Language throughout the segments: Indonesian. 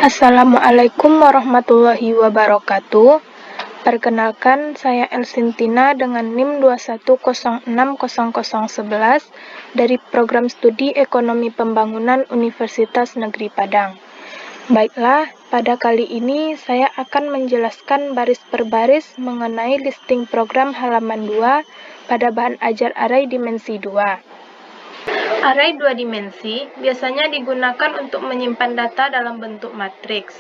Assalamualaikum warahmatullahi wabarakatuh. Perkenalkan, saya Elsintina dengan NIM 210600011 dari Program Studi Ekonomi Pembangunan Universitas Negeri Padang. Baiklah, pada kali ini saya akan menjelaskan baris per baris mengenai listing program halaman 2 pada bahan ajar array dimensi 2. Array 2 dimensi biasanya digunakan untuk menyimpan data dalam bentuk matriks.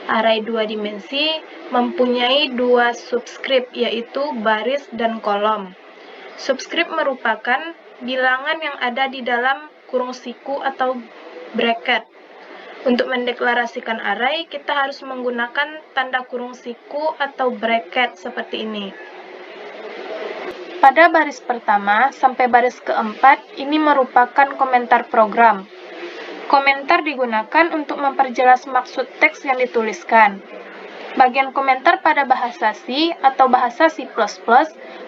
Array 2 dimensi mempunyai dua subskrip, yaitu baris dan kolom. Subskrip merupakan bilangan yang ada di dalam kurung siku atau bracket. Untuk mendeklarasikan array, kita harus menggunakan tanda kurung siku atau bracket seperti ini. Pada baris pertama sampai baris keempat, ini merupakan komentar program. Komentar digunakan untuk memperjelas maksud teks yang dituliskan. Bagian komentar pada bahasa C atau bahasa C++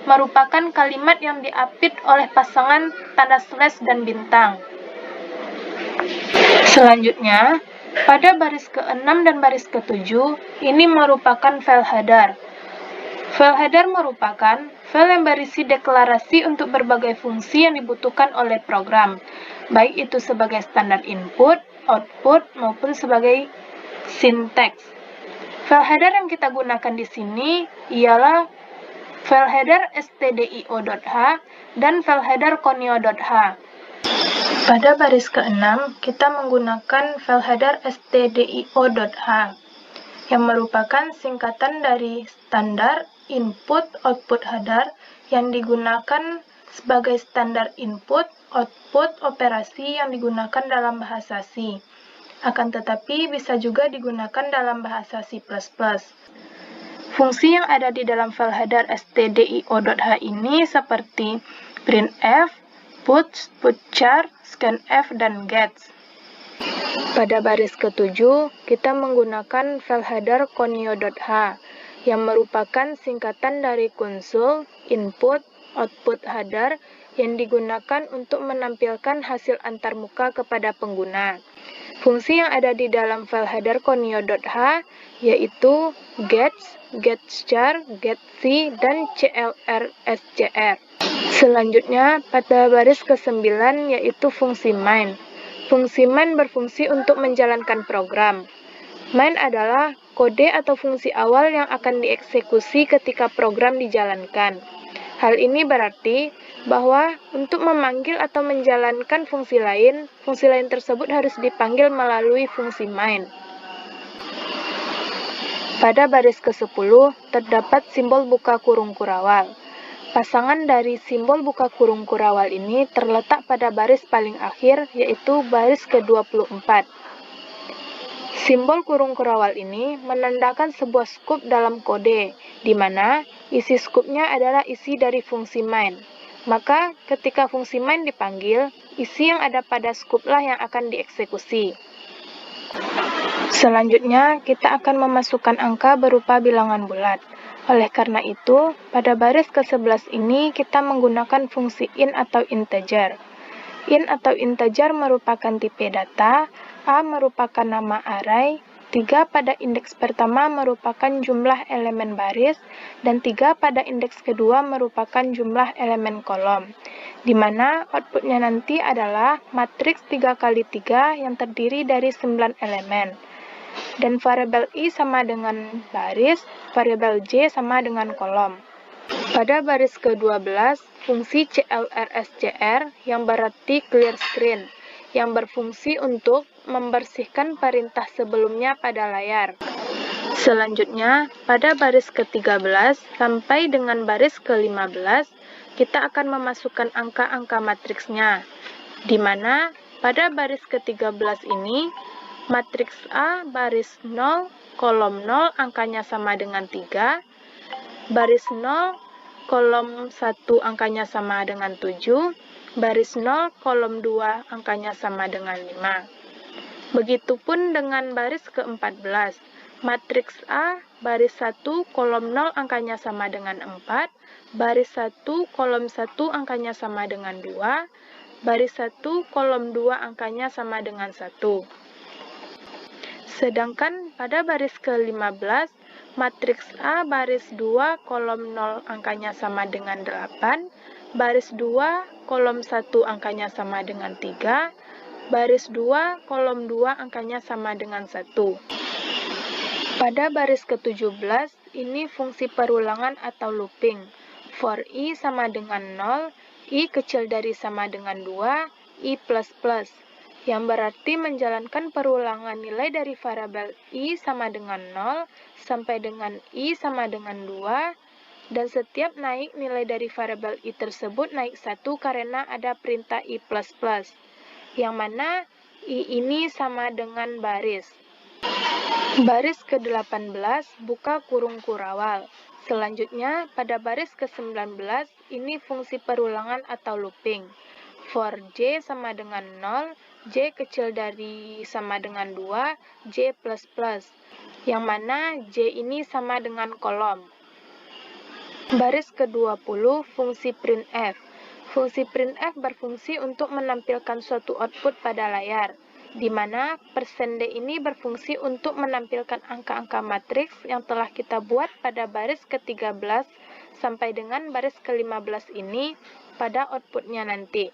merupakan kalimat yang diapit oleh pasangan tanda slash dan bintang. Selanjutnya, pada baris ke-6 dan baris ke-7, ini merupakan file header. File header merupakan file yang berisi deklarasi untuk berbagai fungsi yang dibutuhkan oleh program, baik itu sebagai standar input, output, maupun sebagai sinteks. File header yang kita gunakan di sini ialah file header stdio.h dan file header conio.h. Pada baris ke-6, kita menggunakan file header stdio.h yang merupakan singkatan dari standar input output header yang digunakan sebagai standar input output operasi yang digunakan dalam bahasa C. Akan tetapi bisa juga digunakan dalam bahasa C++. Fungsi yang ada di dalam file header stdio.h ini seperti printf, puts, putchar, scanf, dan gets. Pada baris ke-7, kita menggunakan file header conio.h yang merupakan singkatan dari konsol, input, output header yang digunakan untuk menampilkan hasil antarmuka kepada pengguna. Fungsi yang ada di dalam file header conio.h yaitu gets, getchar, getC, dan clr/scr. Selanjutnya, pada baris ke-9 yaitu fungsi main. Fungsi main berfungsi untuk menjalankan program. Main adalah kode atau fungsi awal yang akan dieksekusi ketika program dijalankan. Hal ini berarti bahwa untuk memanggil atau menjalankan fungsi lain tersebut harus dipanggil melalui fungsi main. Pada baris ke-10 terdapat simbol buka kurung kurawal. Pasangan dari simbol buka kurung kurawal ini terletak pada baris paling akhir, yaitu baris ke-24. Simbol kurung kurawal ini menandakan sebuah scoop dalam kode, di mana isi scoopnya adalah isi dari fungsi main. Maka, ketika fungsi main dipanggil, isi yang ada pada scooplah yang akan dieksekusi. Selanjutnya, kita akan memasukkan angka berupa bilangan bulat. Oleh karena itu, pada baris ke-11 ini kita menggunakan fungsi int atau integer. Int atau integer merupakan tipe data, A merupakan nama array, 3 pada indeks pertama merupakan jumlah elemen baris, dan 3 pada indeks kedua merupakan jumlah elemen kolom, di mana outputnya nanti adalah matriks 3x3 yang terdiri dari 9 elemen. Dan variabel i sama dengan baris, variabel j sama dengan kolom. Pada baris ke-12, fungsi clr/scr yang berarti clear screen, yang berfungsi untuk membersihkan perintah sebelumnya pada layar. Selanjutnya, pada baris ke-13 sampai dengan baris ke-15, kita akan memasukkan angka-angka matriksnya, di mana pada baris ke-13 ini, matriks A baris 0, kolom 0 angkanya sama dengan 3, baris 0, kolom 1 angkanya sama dengan 7, baris 0, kolom 2 angkanya sama dengan 5. Begitupun dengan baris ke-14, matriks A baris 1, kolom 0 angkanya sama dengan 4, baris 1, kolom 1 angkanya sama dengan 2, baris 1, kolom 2 angkanya sama dengan 1. Sedangkan pada baris ke-15, matriks A baris 2 kolom 0 angkanya sama dengan 8, baris 2 kolom 1 angkanya sama dengan 3, baris 2 kolom 2 angkanya sama dengan 1. Pada baris ke-17, ini fungsi perulangan atau looping. For I sama dengan 0, I kecil dari sama dengan 2, I plus plus, yang berarti menjalankan perulangan nilai dari variabel I sama dengan 0 sampai dengan I sama dengan 2, dan setiap naik nilai dari variabel I tersebut naik 1 karena ada perintah I plus plus, yang mana I ini sama dengan baris. Baris ke-18, buka kurung kurawal. Selanjutnya, pada baris ke-19, ini fungsi perulangan atau looping. For J sama dengan 0, J kecil dari sama dengan 2, J plus plus, yang mana J ini sama dengan kolom. Baris ke-20, fungsi printf. Fungsi printf berfungsi untuk menampilkan suatu output pada layar, di mana %D ini berfungsi untuk menampilkan angka-angka matriks yang telah kita buat pada baris ke-13 sampai dengan baris ke-15 ini pada outputnya nanti.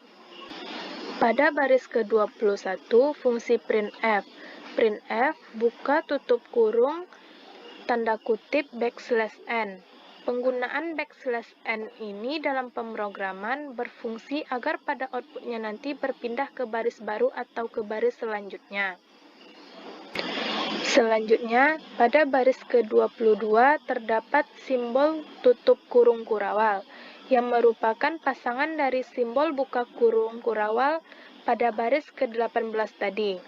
Pada baris ke-21, fungsi printf. Printf, buka tutup kurung, tanda kutip \n. Penggunaan \n ini dalam pemrograman berfungsi agar pada outputnya nanti berpindah ke baris baru atau ke baris selanjutnya. Selanjutnya, pada baris ke-22 terdapat simbol tutup kurung kurawal, yang merupakan pasangan dari simbol buka kurung kurawal pada baris ke-18 tadi.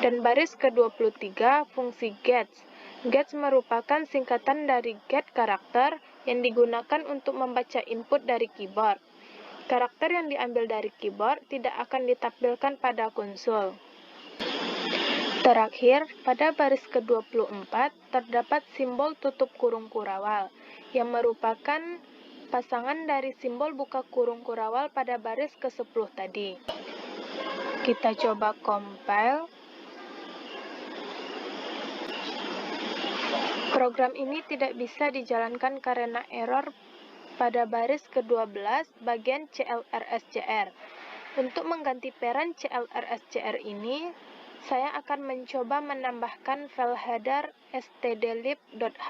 Dan baris ke-23, fungsi gets. Gets merupakan singkatan dari get karakter yang digunakan untuk membaca input dari keyboard. Karakter yang diambil dari keyboard tidak akan ditampilkan pada konsol. Terakhir, pada baris ke-24 terdapat simbol tutup kurung kurawal yang merupakan pasangan dari simbol buka kurung kurawal pada baris ke-10 tadi. Kita coba compile. Program ini tidak bisa dijalankan karena error pada baris ke-12 bagian CLRSCR. Untuk mengganti peran CLRSCR ini, saya akan mencoba menambahkan file header stdlib.h.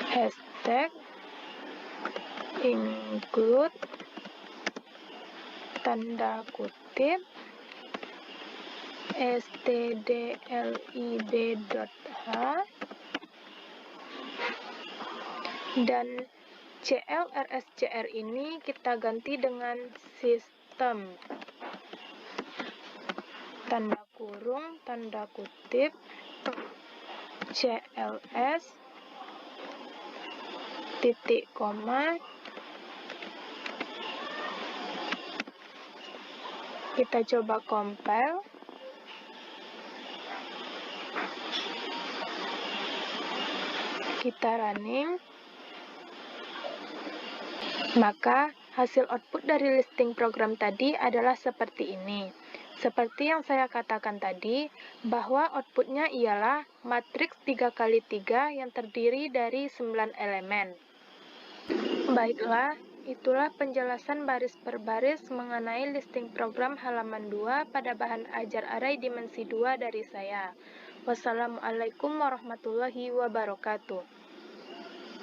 Hashtag include tanda kutip stdlib.h dan CLRSCR ini kita ganti dengan sistem tanda kurung tanda kutip CLS titik koma. Kita coba compile. Kita running. Maka hasil output dari listing program tadi adalah seperti ini. Seperti yang saya katakan tadi, bahwa outputnya ialah matriks 3x3 yang terdiri dari 9 elemen. Baiklah, itulah penjelasan baris per baris mengenai listing program halaman 2 pada bahan ajar array dimensi 2 dari saya. Wassalamualaikum warahmatullahi wabarakatuh.